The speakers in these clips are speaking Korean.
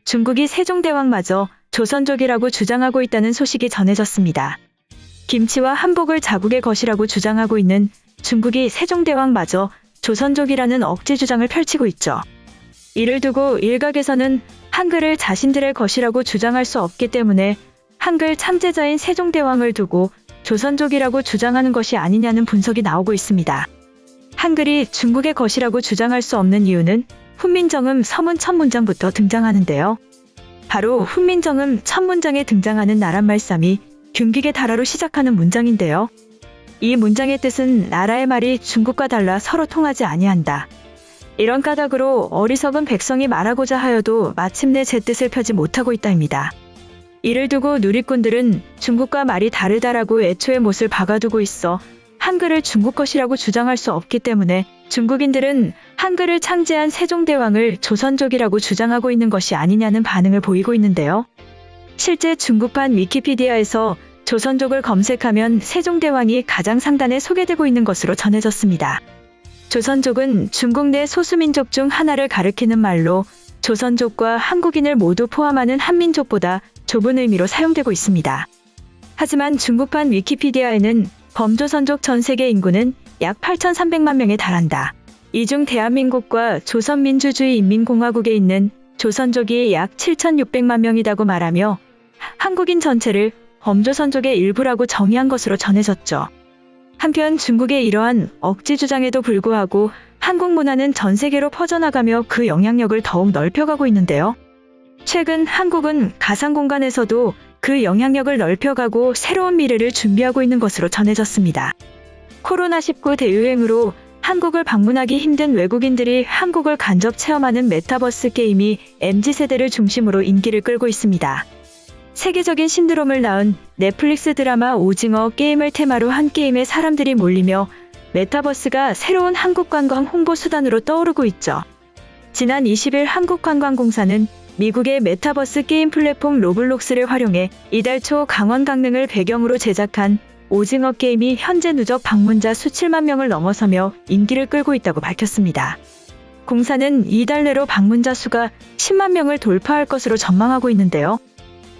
중국이 세종대왕마저 조선족이라고 주장하고 있다는 소식이 전해졌습니다. 김치와 한복을 자국의 것이라고 주장하고 있는 중국이 세종대왕마저 조선족이라는 억지 주장을 펼치고 있죠. 이를 두고 일각에서는 한글을 자신들의 것이라고 주장할 수 없기 때문에 한글 창제자인 세종대왕을 두고 조선족이라고 주장하는 것이 아니냐는 분석이 나오고 있습니다. 한글이 중국의 것이라고 주장할 수 없는 이유는 훈민정음 서문 첫 문장부터 등장하는데요. 바로 훈민정음 첫 문장에 등장하는 나란말싸미 균기계 달아로 시작하는 문장인데요. 이 문장의 뜻은 나라의 말이 중국과 달라 서로 통하지 아니한다. 이런 까닭으로 어리석은 백성이 말하고자 하여도 마침내 제 뜻을 펴지 못하고 있다입니다. 이를 두고 누리꾼들은 중국과 말이 다르다라고 애초에 못을 박아두고 있어 한글을 중국 것이라고 주장할 수 없기 때문에 중국인들은 한글을 창제한 세종대왕을 조선족이라고 주장하고 있는 것이 아니냐는 반응을 보이고 있는데요. 실제 중국판 위키피디아에서 조선족을 검색하면 세종대왕이 가장 상단에 소개되고 있는 것으로 전해졌습니다. 조선족은 중국 내 소수민족 중 하나를 가리키는 말로 조선족과 한국인을 모두 포함하는 한민족보다 좁은 의미로 사용되고 있습니다. 하지만 중국판 위키피디아에는 범조선족 전 세계 인구는 약 8,300만 명에 달한다. 이 중 대한민국과 조선민주주의 인민공화국에 있는 조선족이 약 7,600만 명이라고 말하며 한국인 전체를 범조선족의 일부라고 정의한 것으로 전해졌죠. 한편 중국의 이러한 억지 주장에도 불구하고 한국 문화는 전 세계로 퍼져나가며 그 영향력을 더욱 넓혀가고 있는데요. 최근 한국은 가상 공간에서도 그 영향력을 넓혀가고 새로운 미래를 준비하고 있는 것으로 전해졌습니다. 코로나19 대유행으로 한국을 방문하기 힘든 외국인들이 한국을 간접 체험하는 메타버스 게임이 MZ세대를 중심으로 인기를 끌고 있습니다. 세계적인 신드롬을 낳은 넷플릭스 드라마 오징어 게임을 테마로 한 게임에 사람들이 몰리며 메타버스가 새로운 한국 관광 홍보 수단으로 떠오르고 있죠. 지난 20일 한국관광공사는 미국의 메타버스 게임 플랫폼 로블록스를 활용해 이달 초 강원 강릉을 배경으로 제작한 오징어 게임이 현재 누적 방문자 수 7만 명을 넘어서며 인기를 끌고 있다고 밝혔습니다. 공사는 이달 내로 방문자 수가 10만 명을 돌파할 것으로 전망하고 있는데요.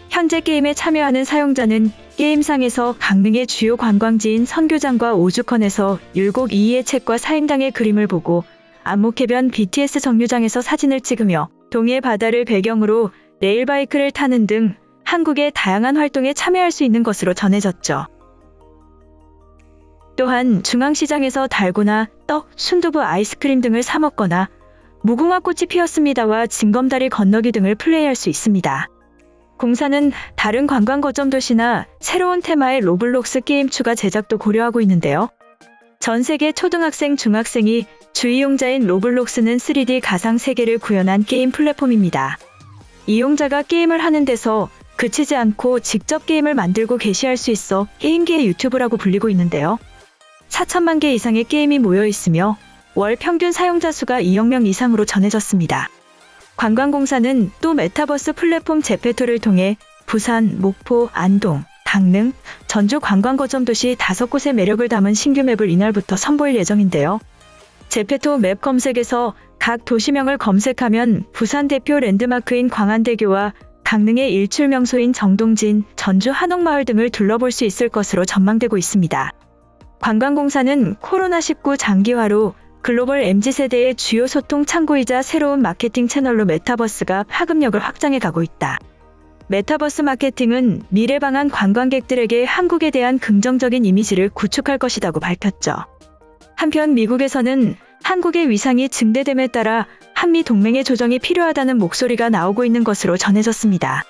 현재 게임에 참여하는 사용자는 게임상에서 강릉의 주요 관광지인 선교장과 오죽헌에서 율곡 이이의 책과 사인당의 그림을 보고 안목해변 BTS 정류장에서 사진을 찍으며 동해 바다를 배경으로 레일바이크를 타는 등 한국의 다양한 활동에 참여할 수 있는 것으로 전해졌죠. 또한 중앙시장에서 달고나 떡, 순두부, 아이스크림 등을 사 먹거나 무궁화 꽃이 피었습니다와 징검다리 건너기 등을 플레이할 수 있습니다. 공사는 다른 관광 거점 도시나 새로운 테마의 로블록스 게임 추가 제작도 고려하고 있는데요. 전 세계 초등학생, 중학생이 주이용자인 로블록스는 3D 가상 세계를 구현한 게임 플랫폼입니다. 이용자가 게임을 하는 데서 그치지 않고 직접 게임을 만들고 게시할 수 있어 게임계의 유튜브라고 불리고 있는데요. 4천만 개 이상의 게임이 모여 있으며 월 평균 사용자 수가 2억 명 이상으로 전해졌습니다. 관광공사는 또 메타버스 플랫폼 제페토를 통해 부산, 목포, 안동, 강릉, 전주 관광거점 도시 5곳의 매력을 담은 신규 맵을 이날부터 선보일 예정인데요. 제페토 맵 검색에서 각 도시명을 검색하면 부산 대표 랜드마크인 광안대교와 강릉의 일출 명소인 정동진, 전주 한옥마을 등을 둘러볼 수 있을 것으로 전망되고 있습니다. 관광공사는 코로나19 장기화로 글로벌 MZ세대의 주요 소통 창구이자 새로운 마케팅 채널로 메타버스가 파급력을 확장해 가고 있다. 메타버스 마케팅은 미래 방한 관광객들에게 한국에 대한 긍정적인 이미지를 구축할 것이라고 밝혔죠. 한편 미국에서는 한국의 위상이 증대됨에 따라 한미 동맹의 조정이 필요하다는 목소리가 나오고 있는 것으로 전해졌습니다.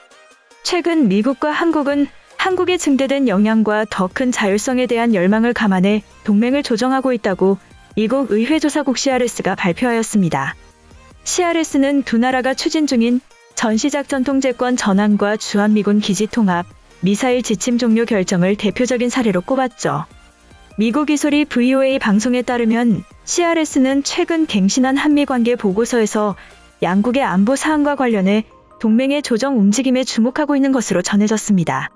최근 미국과 한국은 한국의 증대된 영향과 더 큰 자율성에 대한 열망을 감안해 동맹을 조정하고 있다고 미국 의회조사국 CRS가 발표하였습니다. CRS는 두 나라가 추진 중인 전시작전 통제권 전환과 주한미군 기지 통합, 미사일 지침 종료 결정을 대표적인 사례로 꼽았죠. 미국 이소리 VOA 방송에 따르면 CRS는 최근 갱신한 한미관계 보고서에서 양국의 안보 사항과 관련해 동맹의 조정 움직임에 주목하고 있는 것으로 전해졌습니다.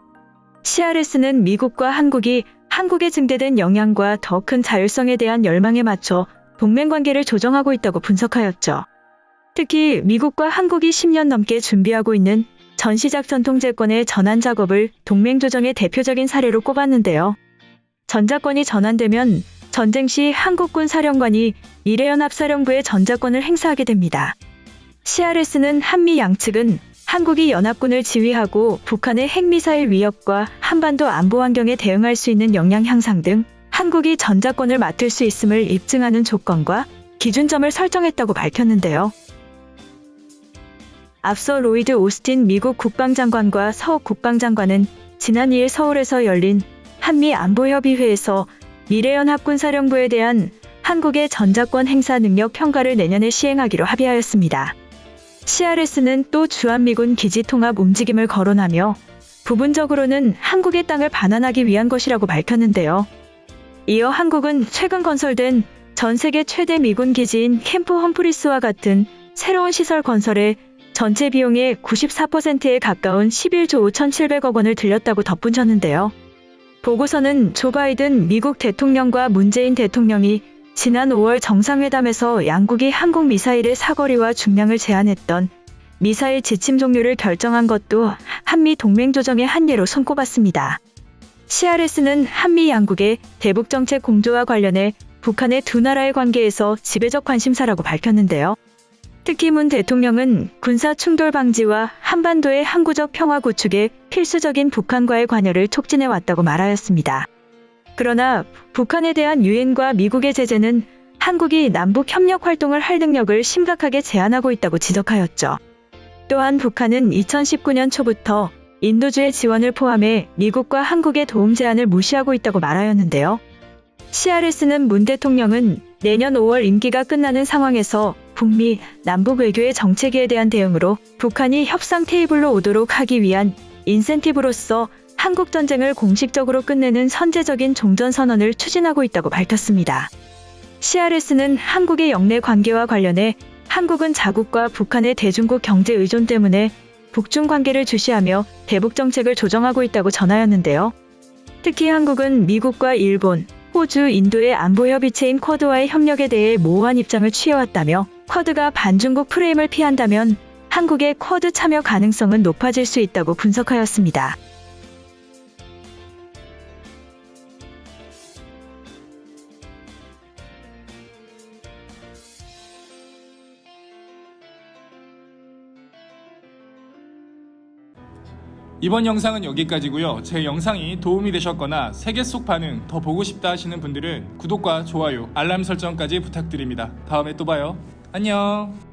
CRS는 미국과 한국이 한국에 증대된 영향과 더 큰 자율성에 대한 열망에 맞춰 동맹관계를 조정하고 있다고 분석하였죠. 특히 미국과 한국이 10년 넘게 준비하고 있는 전시작 전통제권의 전환 작업을 동맹 조정의 대표적인 사례로 꼽았는데요. 전자권이 전환되면 전쟁 시 한국군 사령관이 미래연합사령부의 전자권을 행사하게 됩니다. CRS는 한미 양측은 한국이 연합군을 지휘하고 북한의 핵미사일 위협과 한반도 안보 환경에 대응할 수 있는 역량 향상 등 한국이 전자권을 맡을 수 있음을 입증하는 조건과 기준점을 설정했다고 밝혔는데요. 앞서 로이드 오스틴 미국 국방장관과 서욱 국방장관은 지난 2일 서울에서 열린 한미 안보협의회에서 미래연합군 사령부에 대한 한국의 전자권 행사 능력 평가를 내년에 시행하기로 합의하였습니다. CRS는 또 주한미군 기지 통합 움직임을 거론하며 부분적으로는 한국의 땅을 반환하기 위한 것이라고 밝혔는데요. 이어 한국은 최근 건설된 전 세계 최대 미군 기지인 캠프 험프리스와 같은 새로운 시설 건설에 전체 비용의 94%에 가까운 11조 5,700억 원을 들였다고 덧붙였는데요. 보고서는 조 바이든 미국 대통령과 문재인 대통령이 지난 5월 정상회담에서 양국이 한국 미사일의 사거리와 중량을 제한했던 미사일 지침 종료를 결정한 것도 한미 동맹 조정의 한 예로 손꼽았습니다. CRS는 한미 양국의 대북정책 공조와 관련해 북한의 두 나라의 관계에서 지배적 관심사라고 밝혔는데요. 특히 문 대통령은 군사 충돌 방지와 한반도의 항구적 평화 구축에 필수적인 북한과의 관여를 촉진해 왔다고 말하였습니다. 그러나 북한에 대한 유엔과 미국의 제재는 한국이 남북 협력 활동을 할 능력을 심각하게 제한하고 있다고 지적하였죠. 또한 북한은 2019년 초부터 인도주의 지원을 포함해 미국과 한국의 도움 제안을 무시하고 있다고 말하였는데요. CRS는 문 대통령은 내년 5월 임기가 끝나는 상황에서 북미, 남북 외교의 정체기에 대한 대응으로 북한이 협상 테이블로 오도록 하기 위한 인센티브로서 한국 전쟁을 공식적으로 끝내는 선제적인 종전선언을 추진하고 있다고 밝혔습니다. CRS는 한국의 영내 관계와 관련해 한국은 자국과 북한의 대중국 경제 의존 때문에 북중 관계를 주시하며 대북 정책을 조정하고 있다고 전하였는데요. 특히 한국은 미국과 일본, 호주, 인도의 안보협의체인 쿼드와의 협력에 대해 모호한 입장을 취해왔다며 쿼드가 반중국 프레임을 피한다면 한국의 쿼드 참여 가능성은 높아질 수 있다고 분석하였습니다. 이번 영상은 여기까지고요. 제 영상이 도움이 되셨거나 세계 속 반응 더 보고 싶다 하시는 분들은 구독과 좋아요, 알람 설정까지 부탁드립니다. 다음에 또 봐요. 안녕.